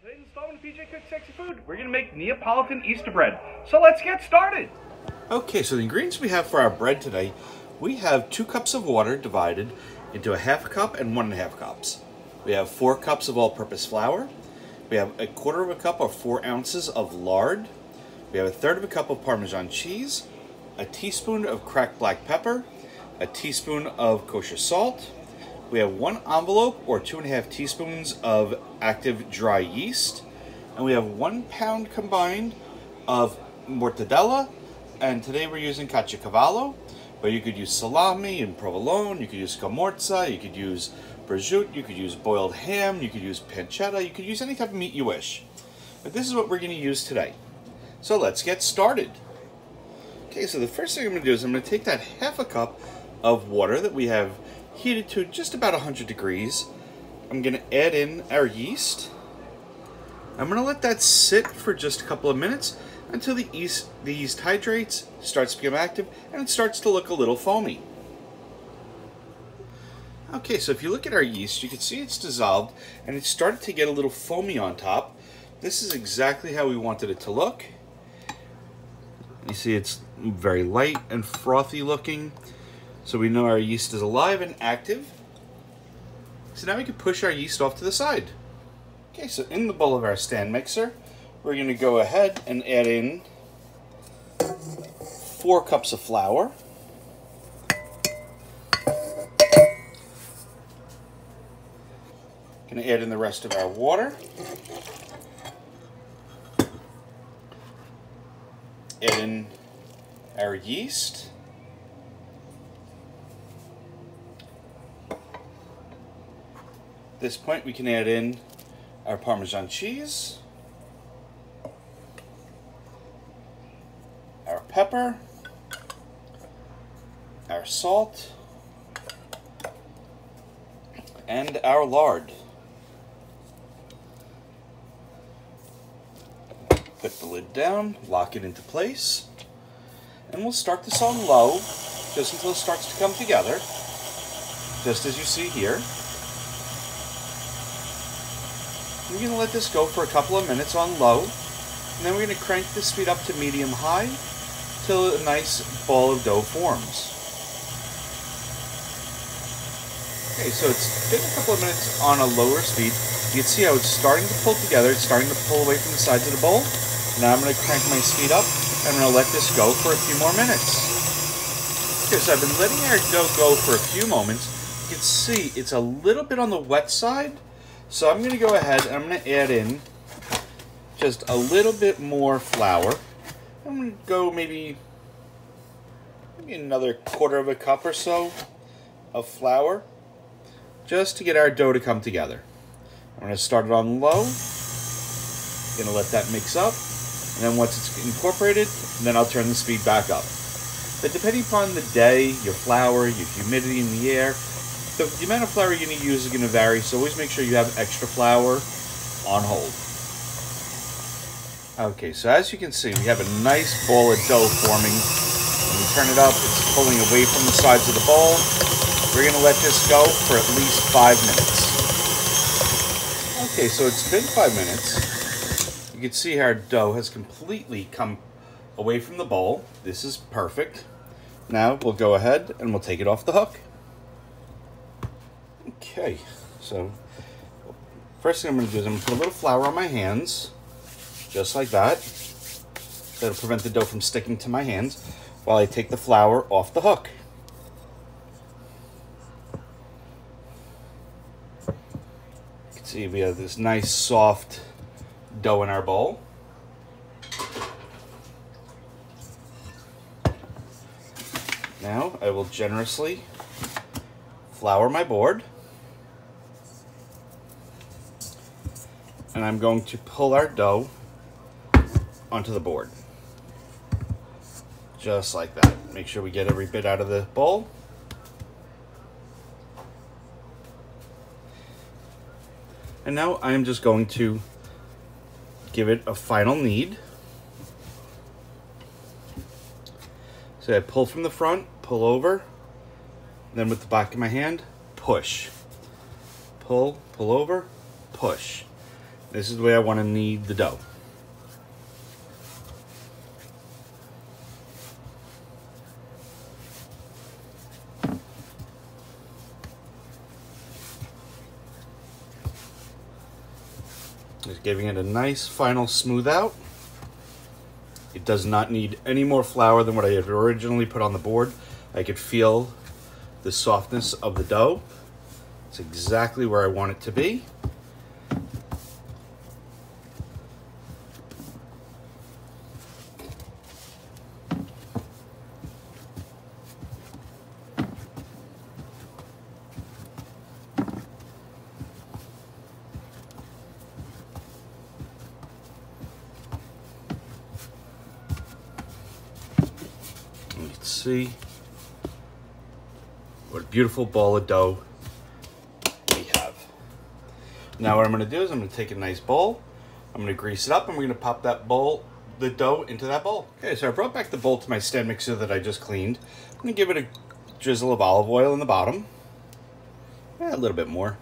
Today's installment of PJ Cooks Sexy Food, we're going to make Neapolitan Easter bread. So let's get started. Okay, so the ingredients we have for our bread today, we have 2 cups of water divided into a ½ cup and 1½ cups. We have 4 cups of all-purpose flour. We have a 1/4 cup or 4 ounces of lard. We have a 1/3 cup of Parmesan cheese, a teaspoon of cracked black pepper, a teaspoon of kosher salt. We have 1 envelope or 2½ teaspoons of active dry yeast, and we have 1 pound combined of mortadella, and today we're using cacciacavalo, but you could use salami and provolone, you could use scamorza, you could use prosciutto, you could use boiled ham, you could use pancetta, you could use any type of meat you wish. But this is what we're going to use today. So let's get started. Okay, so the first thing I'm going to do is I'm going to take that ½ cup of water that we have heated to just about 100 degrees. I'm going to add in our yeast. I'm going to let that sit for just a couple of minutes until the yeast hydrates, starts to become active, and it starts to look a little foamy. Okay, so if you look at our yeast, you can see it's dissolved and it started to get a little foamy on top. This is exactly how we wanted it to look. You see it's very light and frothy looking, so we know our yeast is alive and active. So now we can push our yeast off to the side. Okay, so in the bowl of our stand mixer, we're going to go ahead and add in 4 cups of flour. Going to add in the rest of our water. Add in our yeast. At this point we can add in our Parmesan cheese, our pepper, our salt, and our lard. Put the lid down, lock it into place, and we'll start this on low just until it starts to come together, just as you see here. We're going to let this go for a couple of minutes on low, and then we're going to crank the speed up to medium-high till a nice ball of dough forms. Okay, so it's been a couple of minutes on a lower speed. You can see how it's starting to pull together, it's starting to pull away from the sides of the bowl. Now I'm going to crank my speed up, and I'm going to let this go for a few more minutes. Okay, so I've been letting our dough go for a few moments. You can see it's a little bit on the wet side, so I'm going to go ahead and I'm going to add in just a little bit more flour. I'm going to go maybe another 1/4 cup or so of flour, just to get our dough to come together. I'm going to start it on low, going to let that mix up, and then once it's incorporated, then I'll turn the speed back up. But depending upon the day, your flour, your humidity in the air, the amount of flour you're going to use is going to vary, so always make sure you have extra flour on hold. Okay, so as you can see, we have a nice ball of dough forming. When we turn it up, it's pulling away from the sides of the bowl. We're going to let this go for at least 5 minutes. Okay, so it's been 5 minutes. You can see our dough has completely come away from the bowl. This is perfect. Now we'll go ahead and we'll take it off the hook. Okay, so first thing I'm going to do is I'm going to put a little flour on my hands, just like that. That'll prevent the dough from sticking to my hands while I take the flour off the hook. You can see we have this nice soft dough in our bowl. Now I will generously flour my board, and I'm going to pull our dough onto the board, just like that. Make sure we get every bit out of the bowl. And now I am just going to give it a final knead. So I pull from the front, pull over, then with the back of my hand, push. Pull, pull over, push. This is the way I want to knead the dough. Just giving it a nice final smooth out. It does not need any more flour than what I had originally put on the board. I could feel the softness of the dough. It's exactly where I want it to be. Let's see what a beautiful ball of dough we have. Now what I'm going to do is I'm going to take a nice bowl, I'm going to grease it up, and we're going to pop the dough into that bowl. Okay, so I brought back the bowl to my stand mixer that I just cleaned. I'm going to give it a drizzle of olive oil in the bottom. A little bit more.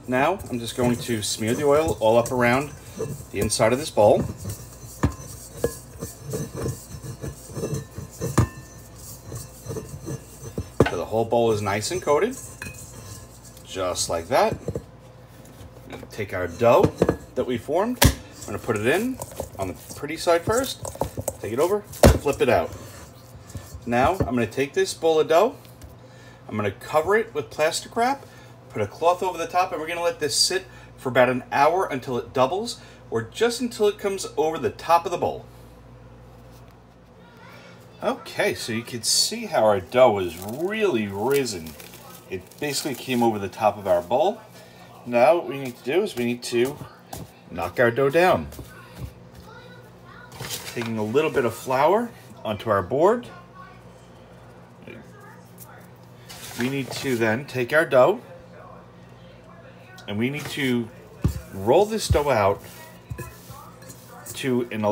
Now I'm just going to smear the oil all up around the inside of this bowl. So the whole bowl is nice and coated, just like that. I'm going to take our dough that we formed. I'm going to put it in on the pretty side first, take it over, flip it out. Now I'm going to take this bowl of dough, I'm going to cover it with plastic wrap, put a cloth over the top, and we're going to let this sit for about an hour until it doubles, or just until it comes over the top of the bowl. Okay, so you can see how our dough is really risen. It basically came over the top of our bowl. Now what we need to do is we need to knock our dough down. Taking a little bit of flour onto our board. We need to then take our dough and we need to roll this dough out to an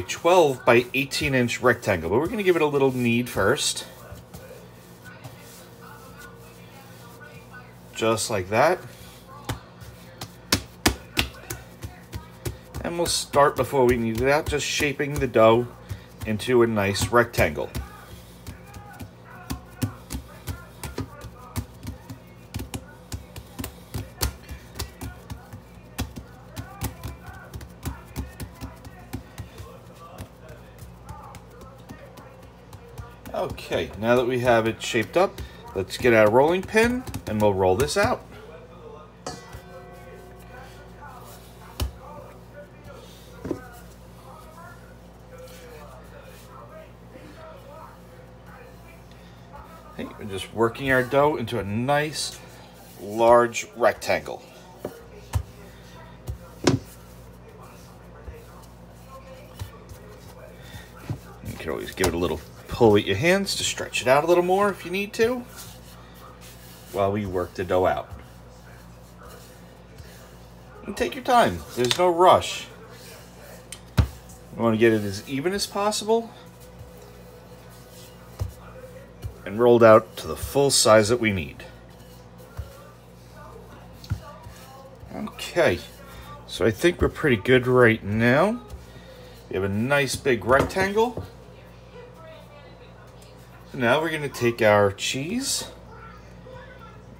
12 by 18 inch rectangle, but we're going to give it a little knead first. Just like that. And we'll start before we knead it out, just shaping the dough into a nice rectangle. Okay, now that we have it shaped up, let's get our rolling pin and we'll roll this out. Okay, we're just working our dough into a nice large rectangle. You can always give it a little pull with your hands to stretch it out a little more if you need to while we work the dough out. And take your time, there's no rush. You want to get it as even as possible and rolled out to the full size that we need. Okay, so I think we're pretty good right now. We have a nice big rectangle. Now we're going to take our cheese,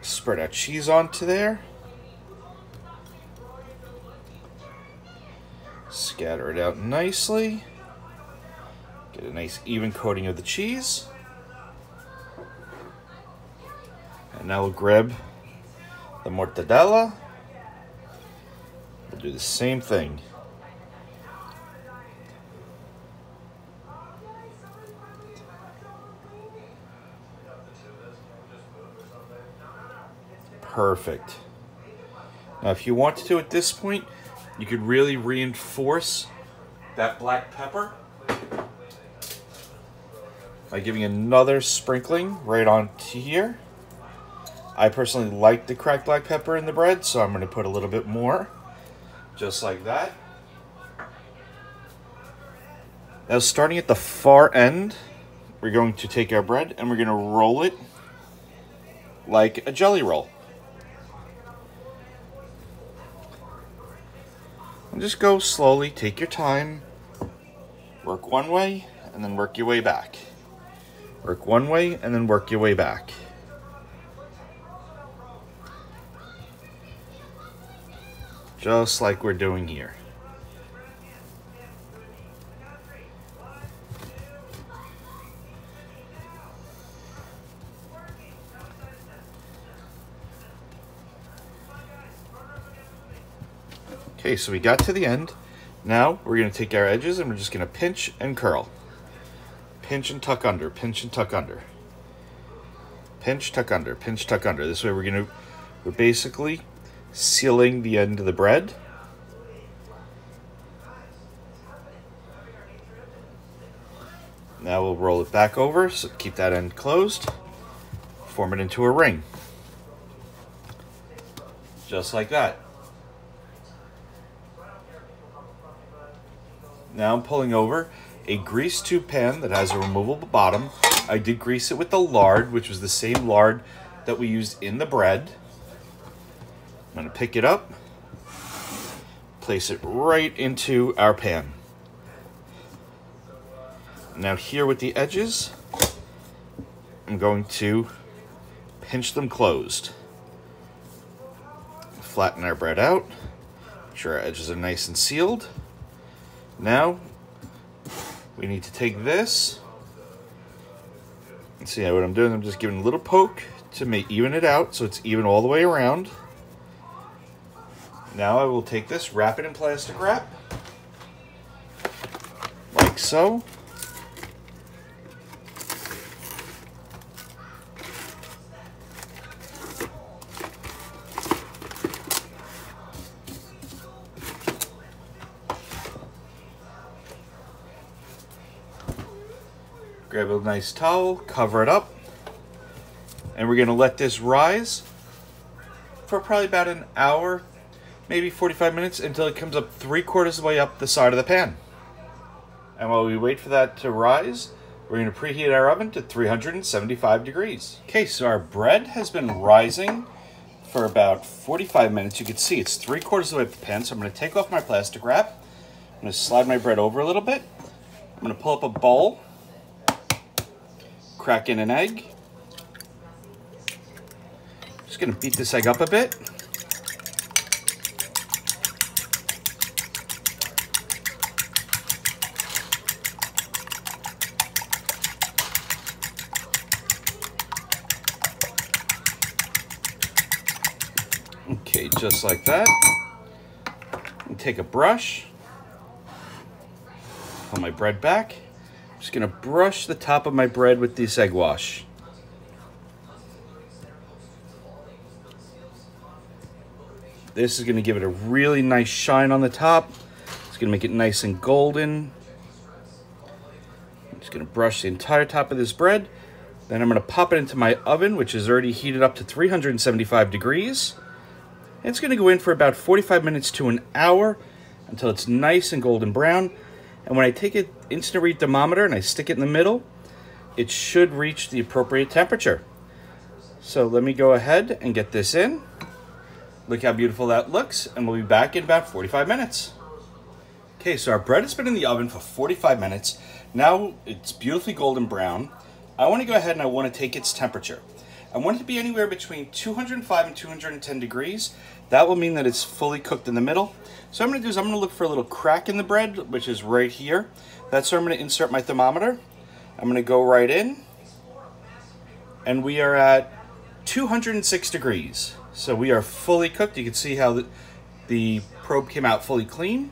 spread our cheese onto there, scatter it out nicely, get a nice even coating of the cheese, and now we'll grab the mortadella, we'll do the same thing. Perfect. Now if you want to at this point, you could really reinforce that black pepper by giving another sprinkling right onto here. I personally like the cracked black pepper in the bread, so I'm going to put a little bit more, just like that. Now starting at the far end, we're going to take our bread and we're going to roll it like a jelly roll. And just go slowly, take your time. Work one way, and then work your way back. Work one way, and then work your way back. Just like we're doing here. Okay, so we got to the end. Now we're going to take our edges and we're just going to pinch and curl. Pinch and tuck under, pinch and tuck under. Pinch, tuck under, pinch, tuck under. This way we're basically sealing the end of the bread. Now we'll roll it back over, so keep that end closed. Form it into a ring. Just like that. Now I'm pulling over a greased tube pan that has a removable bottom. I did grease it with the lard, which was the same lard that we used in the bread. I'm going to pick it up, place it right into our pan. Now here with the edges, I'm going to pinch them closed. Flatten our bread out, make sure our edges are nice and sealed. Now, we need to take this, and see what I'm doing, I'm just giving a little poke to even it out so it's even all the way around. Now I will take this, wrap it in plastic wrap, like so. Grab a nice towel, cover it up, and we're going to let this rise for probably about an hour, maybe 45 minutes, until it comes up 3/4 of the way up the side of the pan. And while we wait for that to rise, we're going to preheat our oven to 375 degrees. Okay, so our bread has been rising for about 45 minutes. You can see it's 3/4 of the way up the pan, so I'm going to take off my plastic wrap. I'm going to slide my bread over a little bit. I'm going to pull up a bowl. Crack in an egg. Just going to beat this egg up a bit. Okay, just like that. And take a brush. Pull my bread back. Just going to brush the top of my bread with this egg wash. This is going to give it a really nice shine on the top. It's going to make it nice and golden. I'm just going to brush the entire top of this bread. Then I'm going to pop it into my oven, which is already heated up to 375 degrees. And it's going to go in for about 45 minutes to an hour until it's nice and golden brown. And when I take an instant read thermometer and I stick it in the middle, it should reach the appropriate temperature. So let me go ahead and get this in. Look how beautiful that looks, and we'll be back in about 45 minutes. Okay, so our bread has been in the oven for 45 minutes. Now it's beautifully golden brown. I want to go ahead and I want to take its temperature. I want it to be anywhere between 205 and 210 degrees. That will mean that it's fully cooked in the middle. So what I'm going to do is I'm going to look for a little crack in the bread, which is right here. That's where I'm going to insert my thermometer. I'm going to go right in. And we are at 206 degrees. So we are fully cooked. You can see how the probe came out fully clean.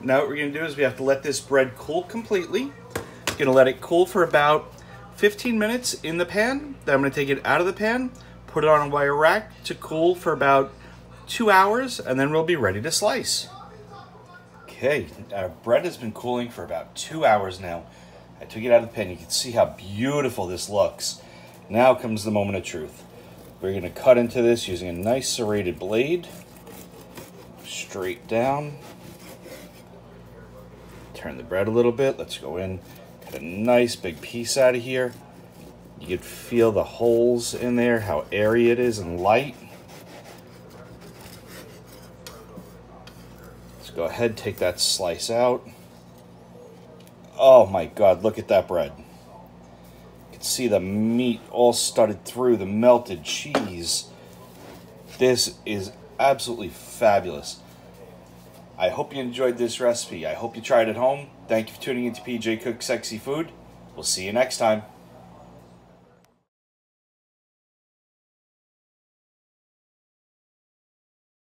Now what we're going to do is we have to let this bread cool completely. We're going to let it cool for about 15 minutes in the pan. Then I'm going to take it out of the pan, put it on a wire rack to cool for about 2 hours, and then we'll be ready to slice. Okay, our bread has been cooling for about 2 hours now. I took it out of the pan. You can see how beautiful this looks. Now comes the moment of truth. We're going to cut into this using a nice serrated blade. Straight down. Turn the bread a little bit. Let's go in. Cut a nice big piece out of here. You can feel the holes in there, how airy it is and light. Let's go ahead, take that slice out. Oh my God, look at that bread. You can see the meat all studded through, the melted cheese. This is absolutely fabulous. I hope you enjoyed this recipe. I hope you try it at home. Thank you for tuning into PJ Cooks Sexy Food. We'll see you next time.